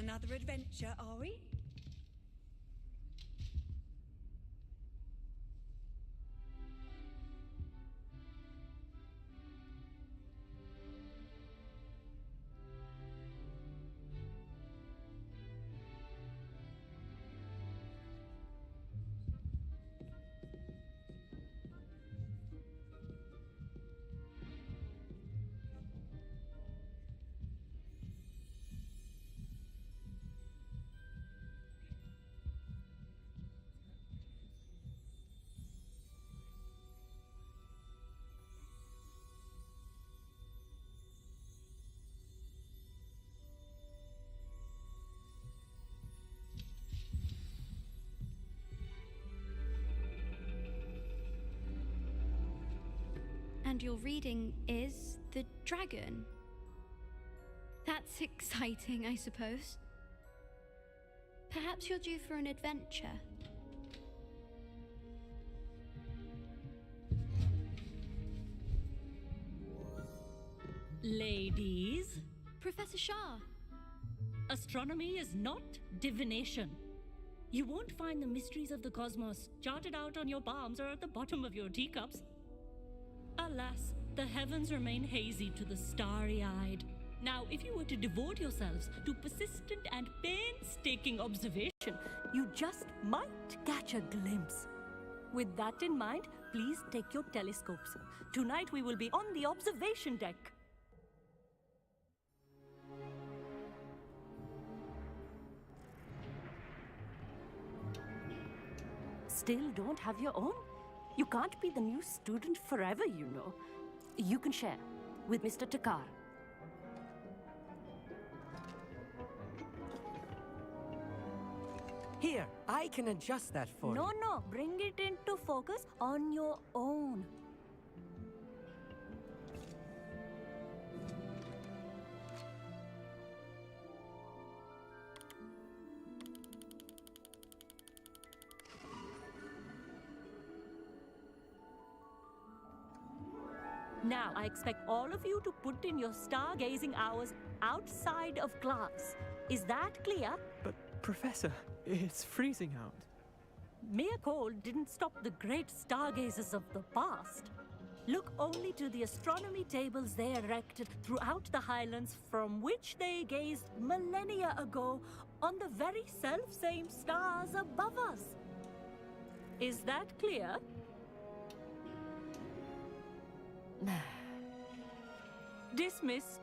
another adventure, are we? And your reading is the dragon. That's exciting, I suppose. Perhaps you're due for an adventure. Ladies, Professor Shah. astronomy is not divination. You won't find the mysteries of the cosmos charted out on your palms or at the bottom of your teacups. Alas, the heavens remain hazy to the starry-eyed. Now, if you were to devote yourselves to persistent and painstaking observation, you just might catch a glimpse. With that in mind, please take your telescopes. Tonight we will be on the observation deck. Still don't have your own? You can't be the new student forever, you know. You can share with Mr. Takar. Here, I can adjust that for you. No, bring it into focus on your own. Now, I expect all of you to put in your stargazing hours outside of class. Is that clear? But, Professor, it's freezing out. Mere cold didn't stop the great stargazers of the past. Look only to the astronomy tables they erected throughout the highlands from which they gazed millennia ago on the very self-same stars above us. Is that clear? Dismissed.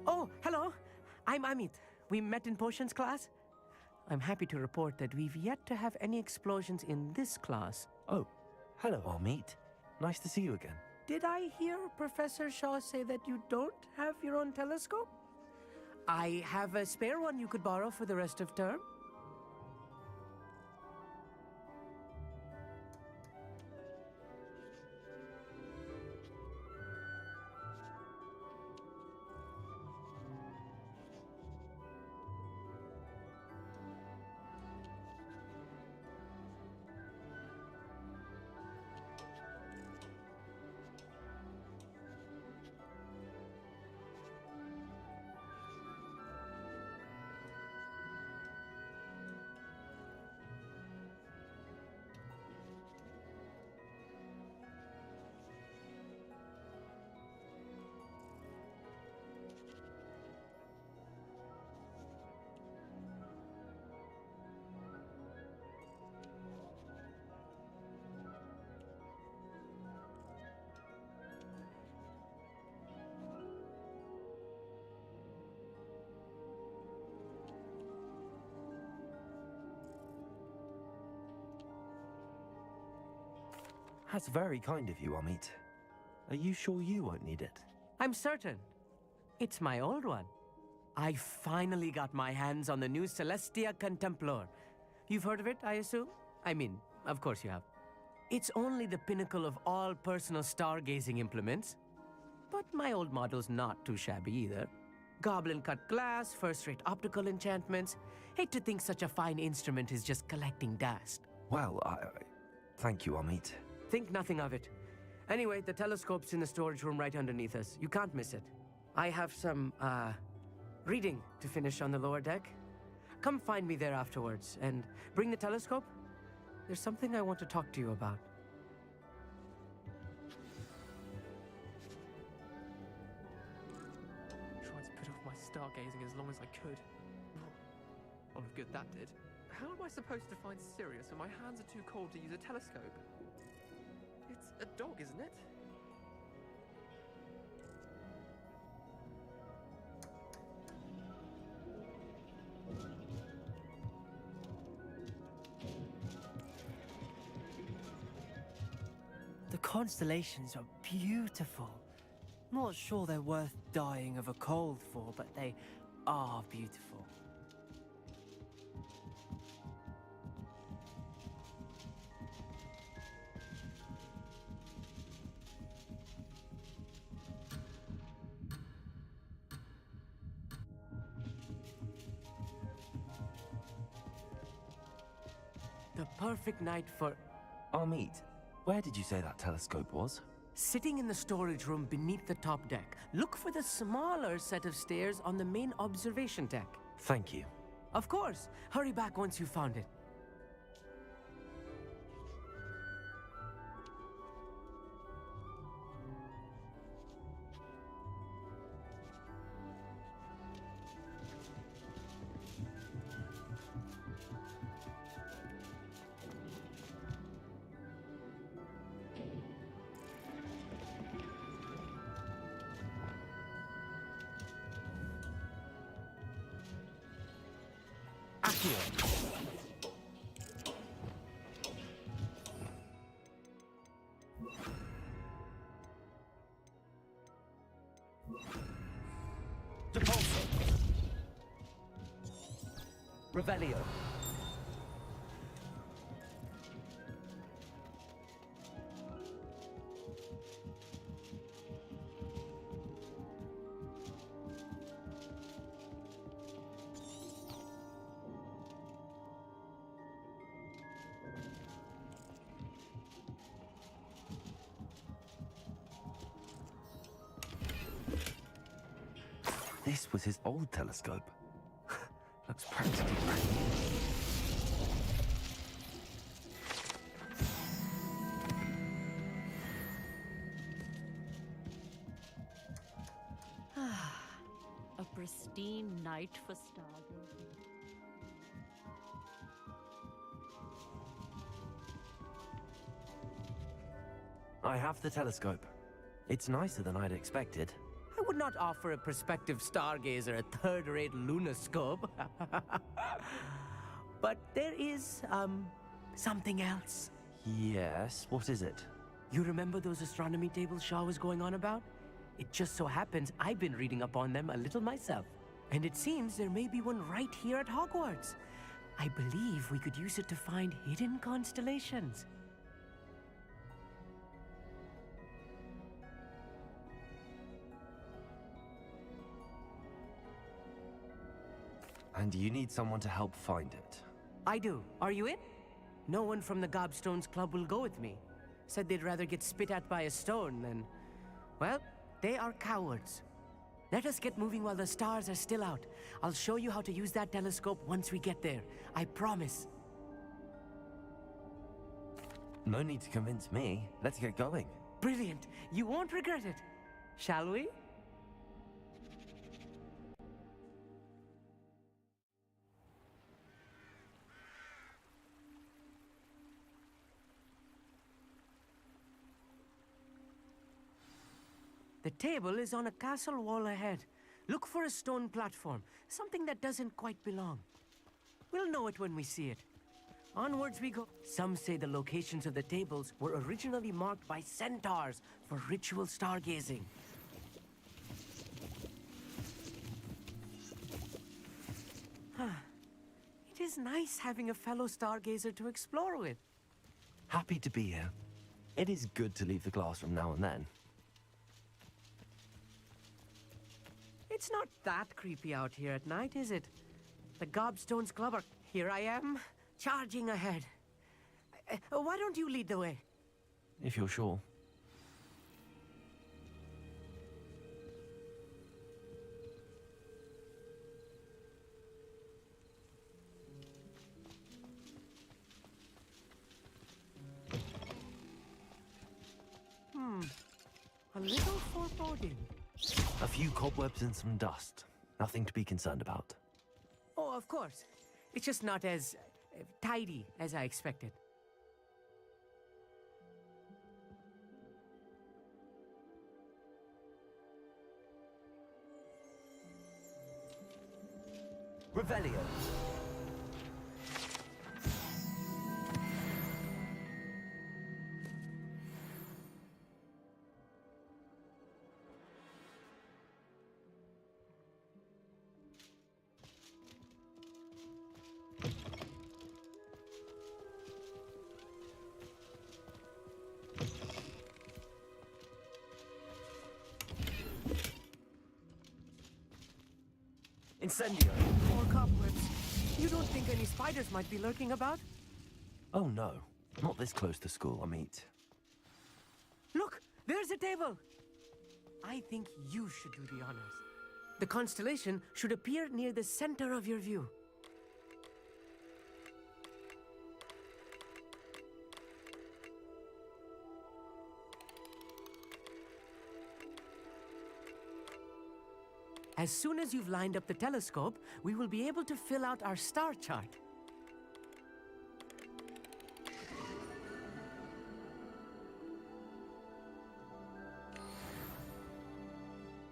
Oh, hello. I'm Amit. We met in potions class. I'm happy to report that we've yet to have any explosions in this class. Oh, hello, Amit. Nice to see you again. Did I hear Professor Shaw say that you don't have your own telescope? I have a spare one you could borrow for the rest of term. That's very kind of you, Amit. Are you sure you won't need it? I'm certain. It's my old one. I finally got my hands on the new Celestia Contemplar. You've heard of it, I assume? I mean, of course you have. It's only the pinnacle of all personal stargazing implements. But my old model's not too shabby either. Goblin-cut glass, first-rate optical enchantments. Hate to think such a fine instrument is just collecting dust. Well, thank you, Amit. Think nothing of it. Anyway, the telescope's in the storage room right underneath us. You can't miss it. I have some, reading to finish on the lower deck. Come find me there afterwards, and bring the telescope. There's something I want to talk to you about. Tried to put off my stargazing as long as I could. A lot of good that did. How am I supposed to find Sirius when my hands are too cold to use a telescope? It's a dog, isn't it? The constellations are beautiful. Not sure they're worth dying of a cold for, but they are beautiful. The perfect night for... Amit, where did you say that telescope was? Sitting in the storage room beneath the top deck. Look for the smaller set of stairs on the main observation deck. Thank you. Of course. Hurry back once you found it. Depulso. Revelio. This was his old telescope. Looks practically brand new. A pristine night for stargazing. I have the telescope. It's nicer than I'd expected. I would not offer a prospective stargazer a third-rate lunoscope. But there is, something else. Yes, what is it? You remember those astronomy tables Shaw was going on about? It just so happens I've been reading up on them a little myself. And it seems there may be one right here at Hogwarts. I believe we could use it to find hidden constellations. And you need someone to help find it. I do. Are you in? No one from the Gobstones Club will go with me. Said they'd rather get spit at by a stone than... Well, they are cowards. Let us get moving while the stars are still out. I'll show you how to use that telescope once we get there. I promise. No need to convince me. Let's get going. Brilliant. You won't regret it. Shall we? The table is on a castle wall ahead. Look for a stone platform, something that doesn't quite belong. We'll know it when we see it. Onwards we go. Some say the locations of the tables were originally marked by centaurs for ritual stargazing. It is nice having a fellow stargazer to explore with. Happy to be here. It is good to leave the classroom now and then. It's not that creepy out here at night, is it? The Gobstones Club are... Here I am, charging ahead. Why don't you lead the way? If you're sure. little foreboding. A few cobwebs and some dust. Nothing to be concerned about. Oh, of course. It's just not as tidy as I expected. Revelio. Incendio. More cobwebs. You don't think any spiders might be lurking about? Oh no, not this close to school, Amit. Look, there's a table. I think you should do the honors. The constellation should appear near the center of your view. As soon as you've lined up the telescope, we will be able to fill out our star chart.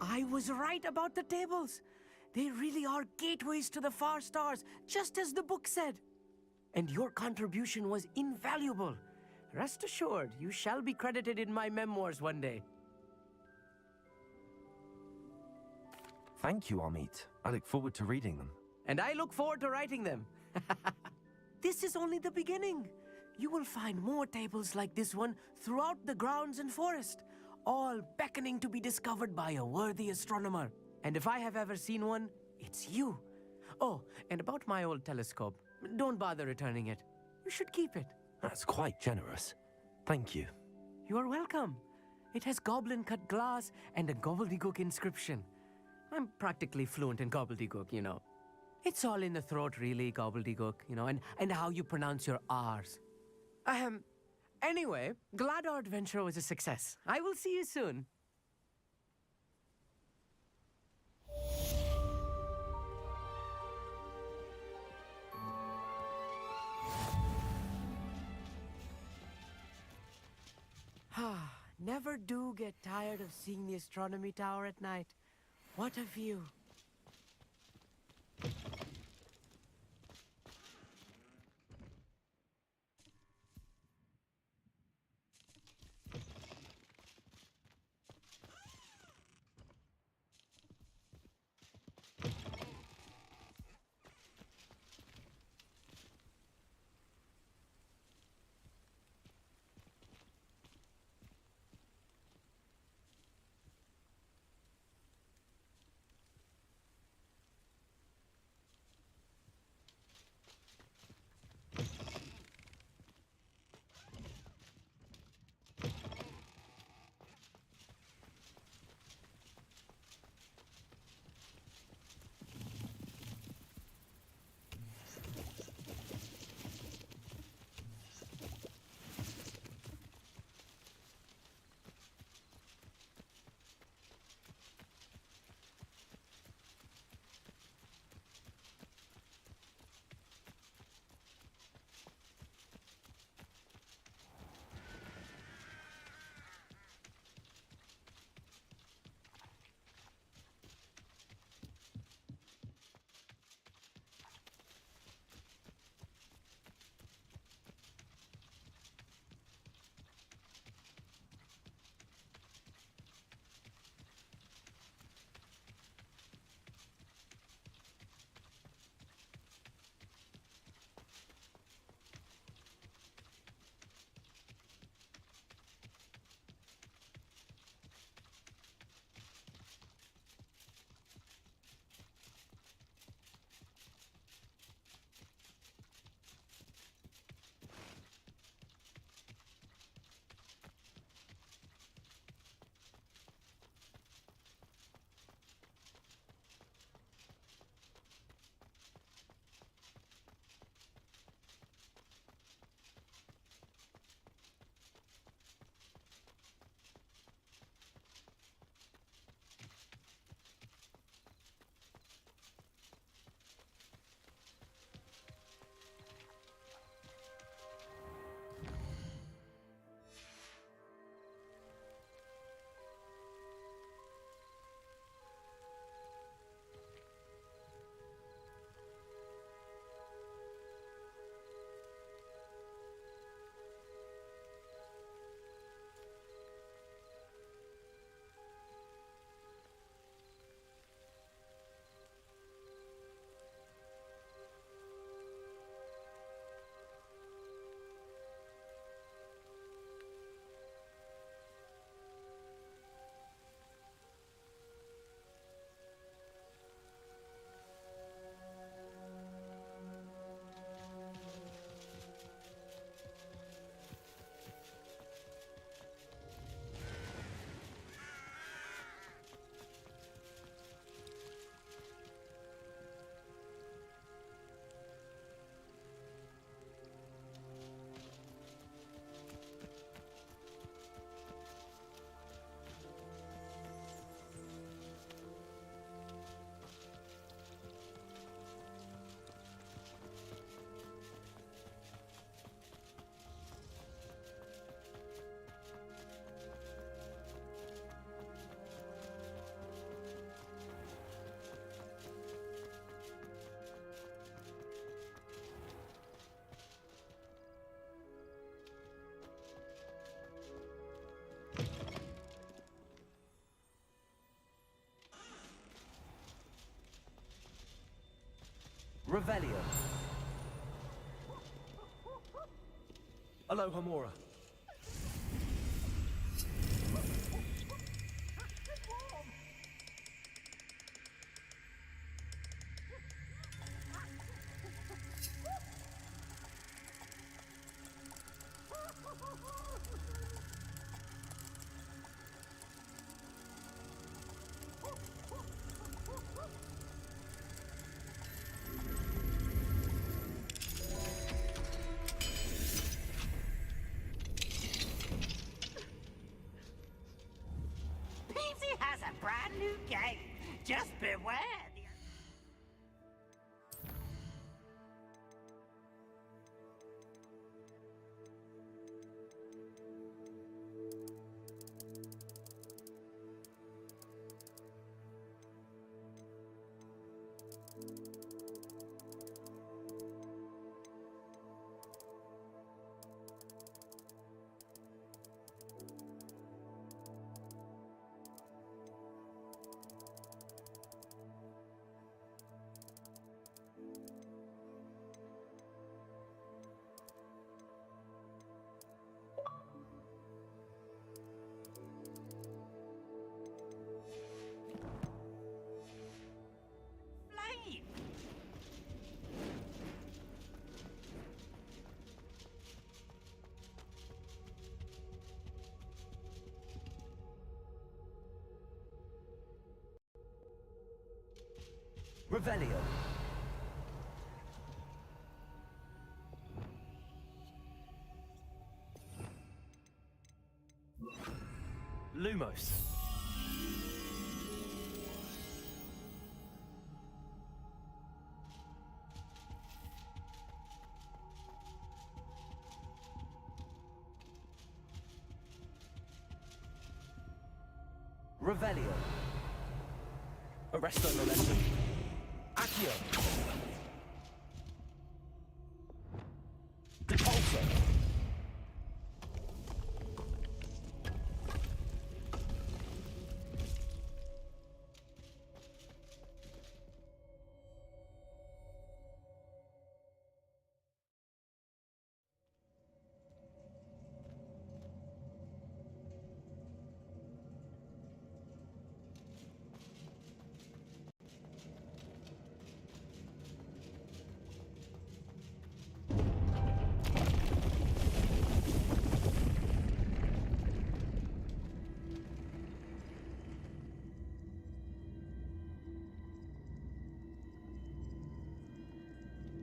I was right about the tables. They really are gateways to the far stars, just as the book said. And your contribution was invaluable. Rest assured, you shall be credited in my memoirs one day. Thank you, Amit. I look forward to reading them. And I look forward to writing them. This is only the beginning. You will find more tables like this one throughout the grounds and forest, all beckoning to be discovered by a worthy astronomer. And if I have ever seen one, it's you. Oh, and about my old telescope, don't bother returning it. You should keep it. That's quite generous. Thank you. You are welcome. It has goblin-cut glass and a gobbledygook inscription. I'm practically fluent in gobbledygook, you know. It's all in the throat, really, gobbledygook, you know, and how you pronounce your R's. Anyway, glad our adventure was a success. I will see you soon. Never do get tired of seeing the astronomy tower at night. What a view. Revelio. Alohomora. Peasy has a brand new game. Just beware. Flame. Revelio. Lumos. Revelio. Arresto Momentum. Accio. Depulso.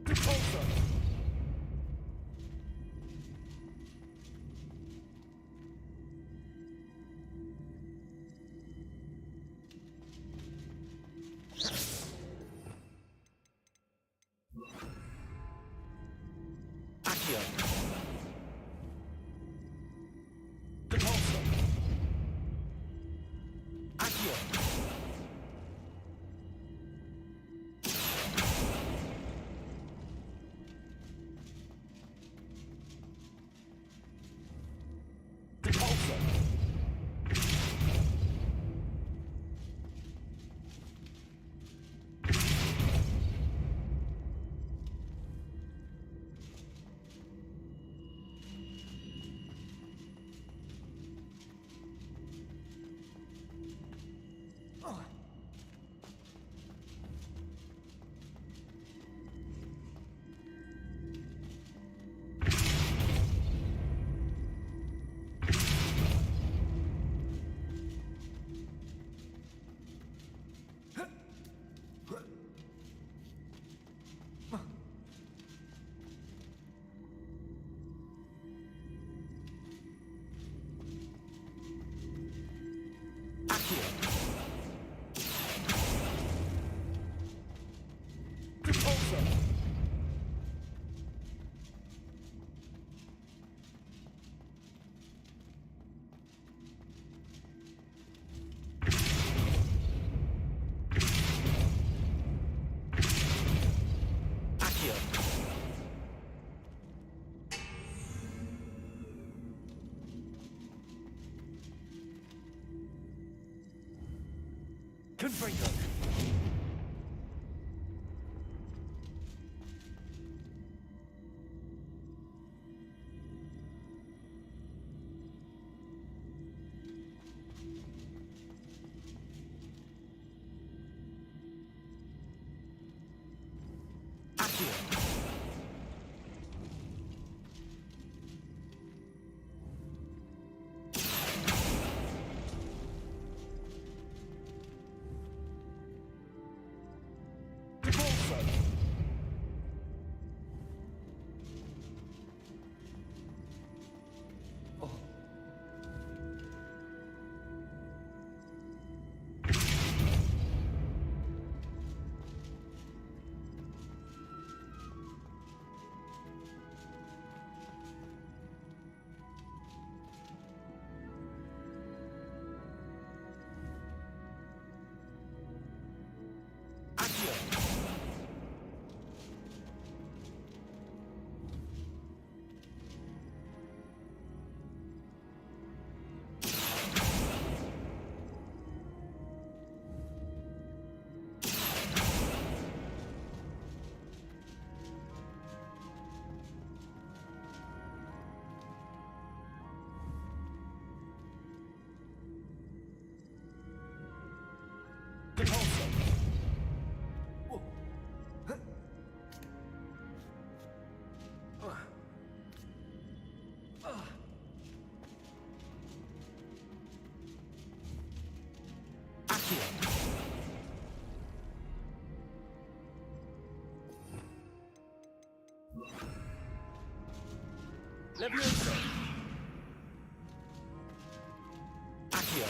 Depulso. Accio. Depulso. Accio. Depulso. Accio. Depulso. Accio. Confringo. Levioso! Accio!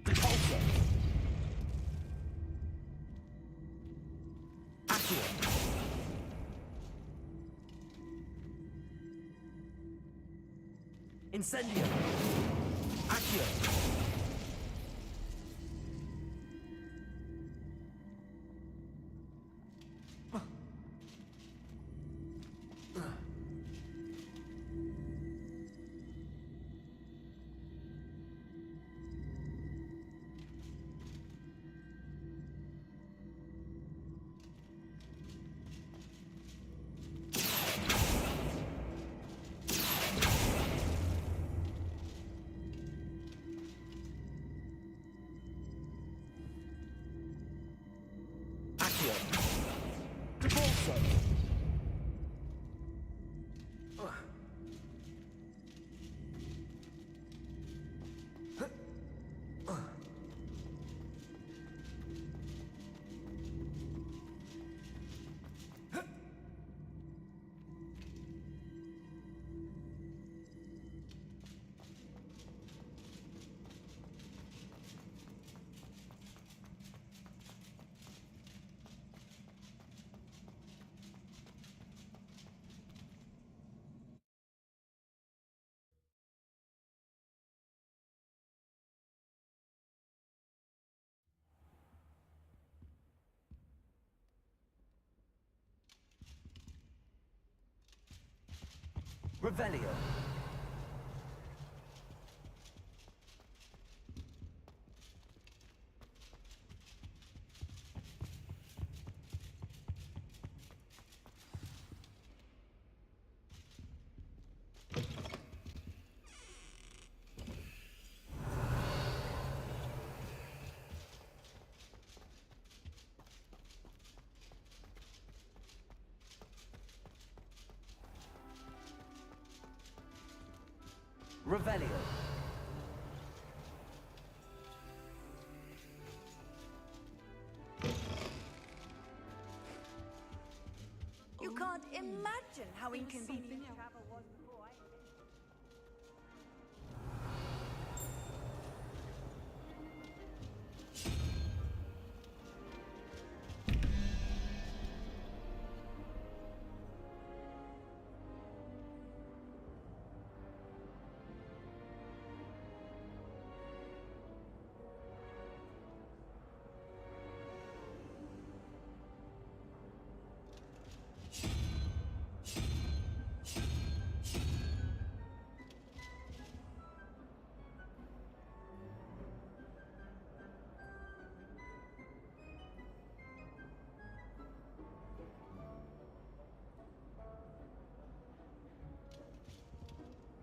Repulsor! Accio! Incendio! Accio! Accio! Repulsor! Revelio! Revelio! You can't imagine how inconvenient travel was before I...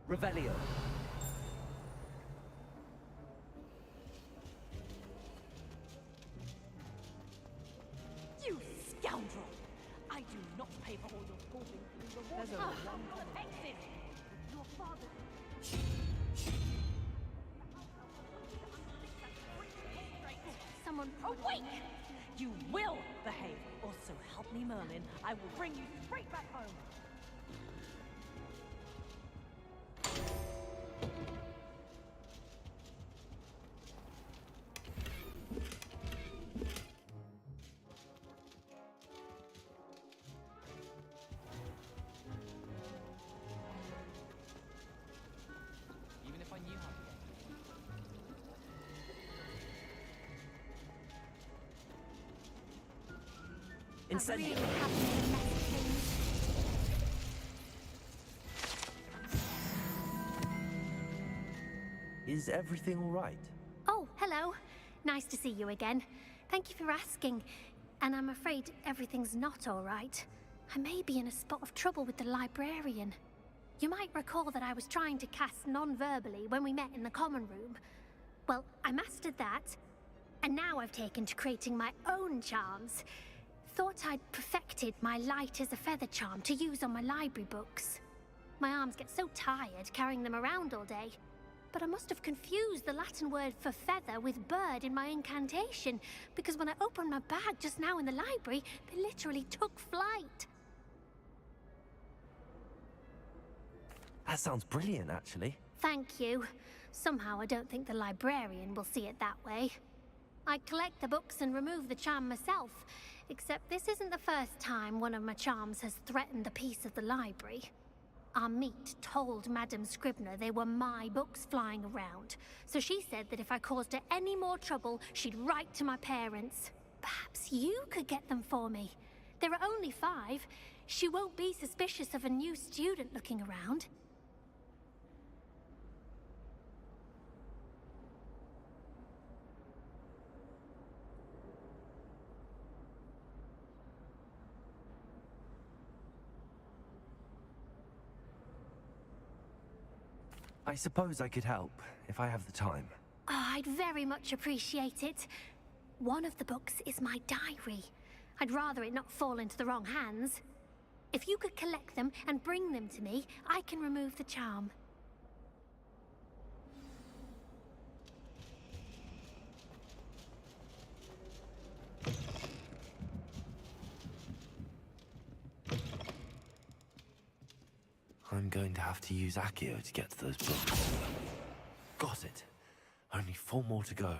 Revelio! You scoundrel! I do not pay for all your fooling through the water. Exit! Your father... Someone. Awake! You will behave, or so help me Merlin, I will bring you straight back home. Even if I knew how to get Incendio! Is everything all right? Oh, hello. Nice to see you again. Thank you for asking. And I'm afraid everything's not all right. I may be in a spot of trouble with the librarian. You might recall that I was trying to cast non-verbally when we met in the common room. Well, I mastered that, and now I've taken to creating my own charms. thought I'd perfected my light as a feather charm to use on my library books. My arms get so tired carrying them around all day. But I must have confused the Latin word for feather with bird in my incantation, because when I opened my bag just now in the library, they literally took flight. That sounds brilliant, actually. Thank you. Somehow I don't think the librarian will see it that way. I collect the books and remove the charm myself, except this isn't the first time one of my charms has threatened the peace of the library. Amit told Madame Scribner they were my books flying around, so she said that if I caused her any more trouble, she'd write to my parents. Perhaps you could get them for me. There are only 5. She won't be suspicious of a new student looking around. I suppose I could help, if I have the time. Oh, I'd very much appreciate it. One of the books is my diary. I'd rather it not fall into the wrong hands. If you could collect them and bring them to me, I can remove the charm. I'm going to have to use Accio to get to those books. Got it. Only 4 more to go.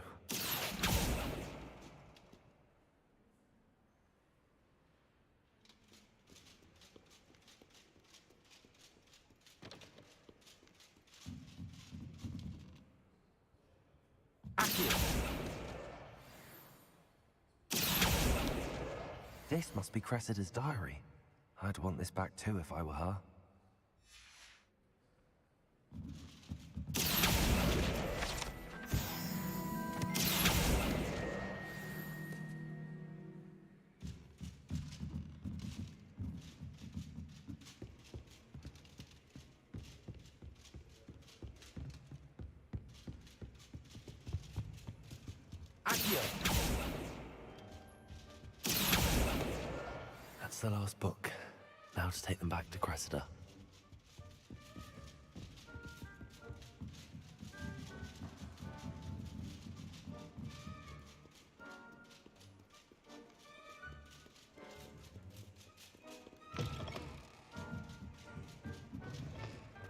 Accio! This must be Cressida's diary. I'd want this back too if I were her. That's the last book. Now to take them back to Cressida.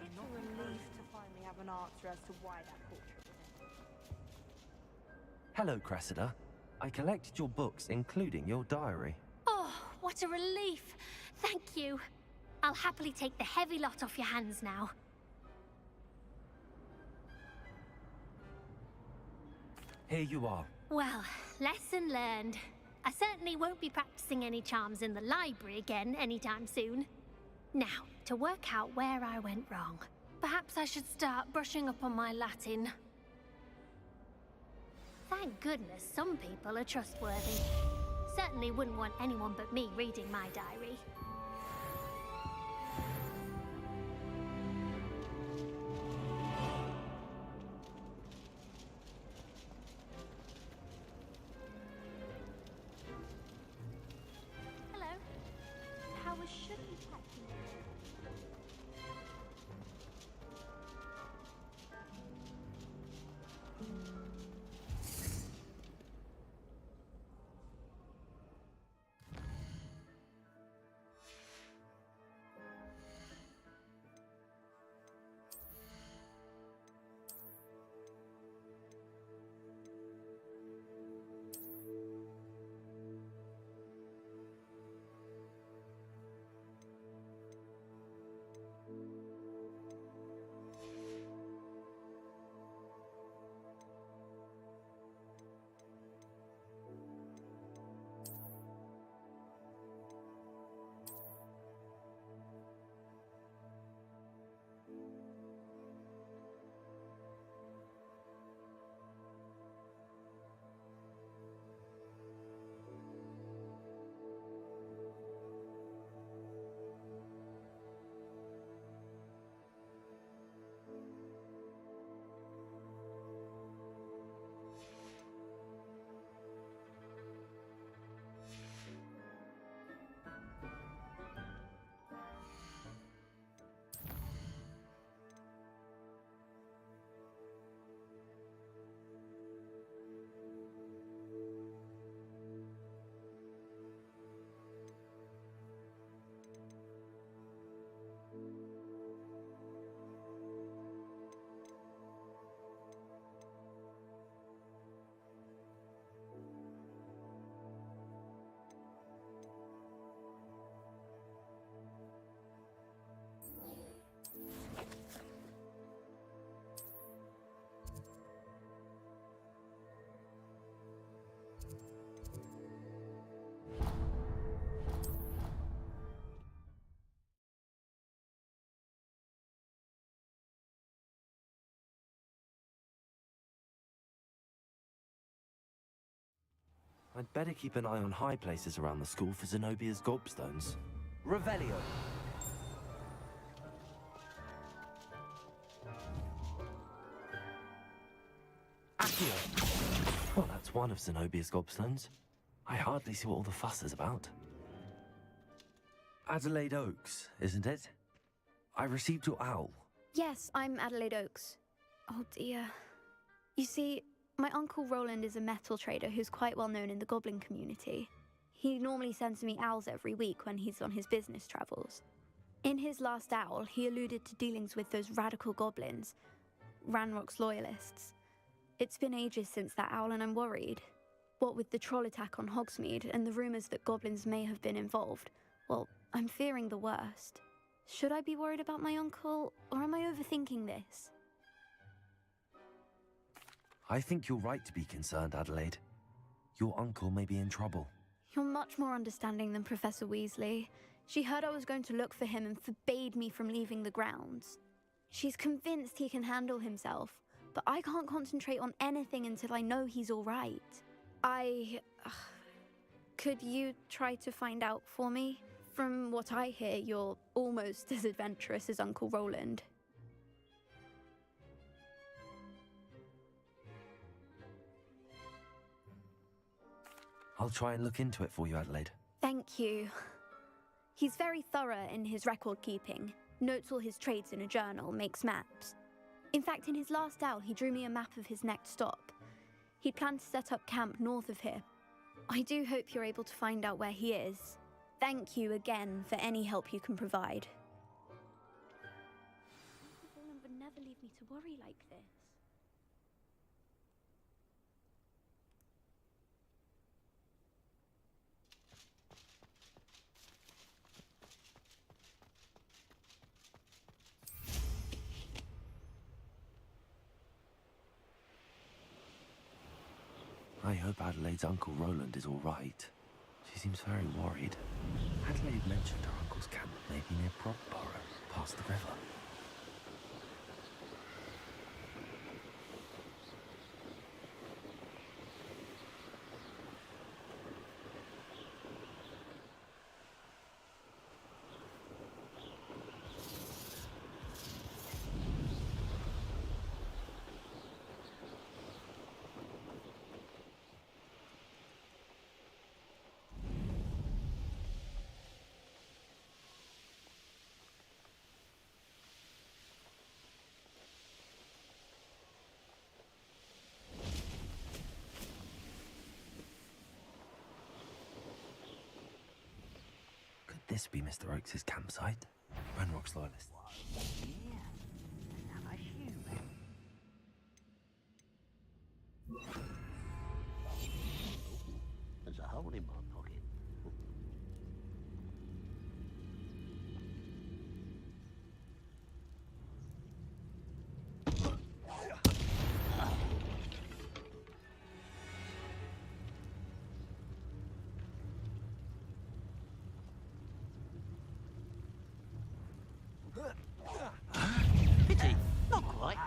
It's a relief to finally have an answer as to why that portrait was in. Hello, Cressida. I collected your books, including your diary. Oh, what a relief. Thank you. I'll happily take the heavy lot off your hands now. Here you are. Well, lesson learned. I certainly won't be practicing any charms in the library again anytime soon. Now, to work out where I went wrong. Perhaps I should start brushing up on my Latin. Thank goodness some people are trustworthy. Certainly wouldn't want anyone but me reading my diary. Hello. How was sugar packing? I'd better keep an eye on high places around the school for Zenobia's gobstones. Revelio. Accio. Well, that's one of Zenobia's gobstones. I hardly see what all the fuss is about. Adelaide Oaks, isn't it? I received your owl. Yes, I'm Adelaide Oaks. Oh dear. You see, my Uncle Roland is a metal trader who's quite well known in the goblin community. He normally sends me owls every week when he's on his business travels. In his last owl, he alluded to dealings with those radical goblins, Ranrock's loyalists. It's been ages since that owl and I'm worried. What with the troll attack on Hogsmeade and the rumours that goblins may have been involved, well, I'm fearing the worst. Should I be worried about my uncle, or am I overthinking this? I think you're right to be concerned, Adelaide. Your uncle may be in trouble. You're much more understanding than Professor Weasley. She heard I was going to look for him and forbade me from leaving the grounds. She's convinced he can handle himself, but I can't concentrate on anything until I know he's all right. Could you try to find out for me? From what I hear, you're almost as adventurous as Uncle Roland. I'll try and look into it for you, Adelaide. Thank you. He's very thorough in his record keeping, notes all his trades in a journal, makes maps. In fact, in his last owl, he drew me a map of his next stop. He'd planned to set up camp north of here. I do hope you're able to find out where he is. Thank you again for any help you can provide. Roland would never leave me to worry like this. I hope Adelaide's Uncle Roland is all right. She seems very worried. Adelaide mentioned her uncle's camp may be near Brockborough, past the river. This be Mr. Oakes' campsite? Ranrock's loyalist. Yeah, I'm a human. There's a hole in my pocket. Pity, not quite.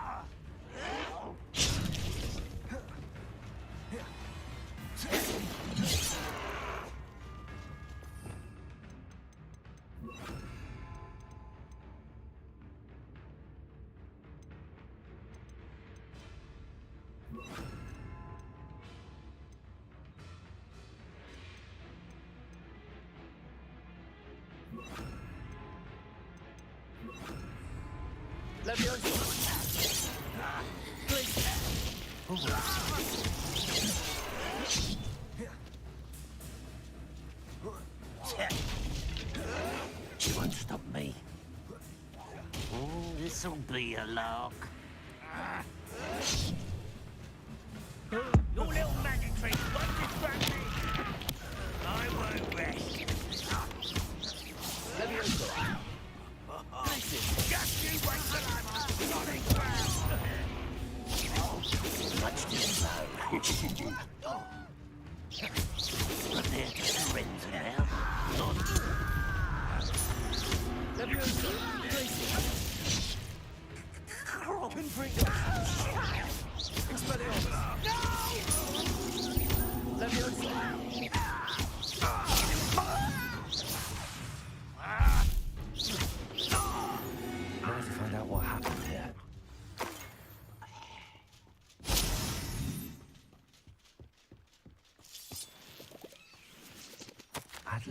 She won't stop me. Oh, this'll be a lark. Your little magic trick won't distract me. I won't rest. Just you wait till I'm on solid ground. Much too slow. But they're just friends now. Expelliarmus! No!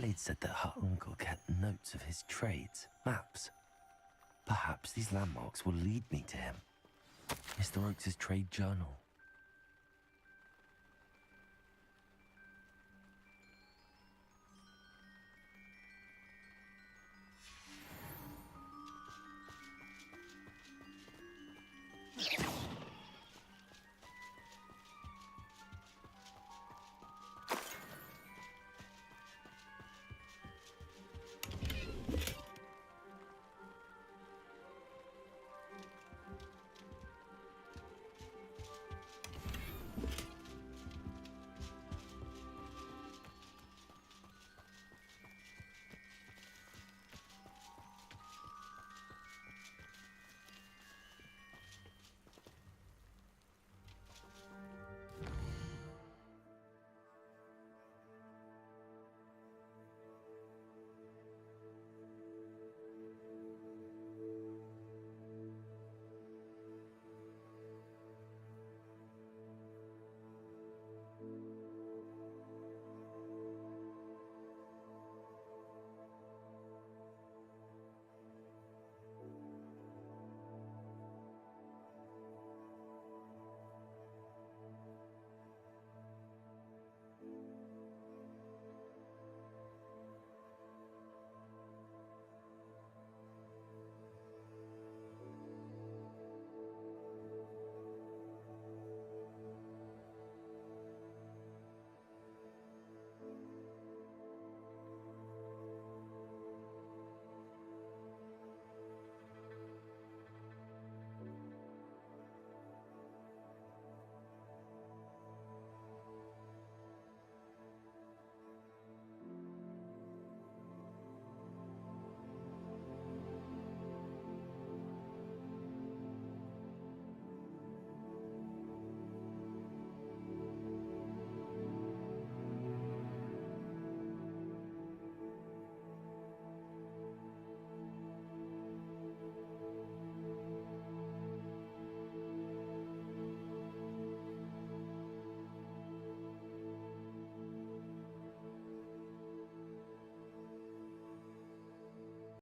Adelaide said that her uncle kept notes of his trades, maps. Perhaps these landmarks will lead me to him. Mr. Oakes' trade journal.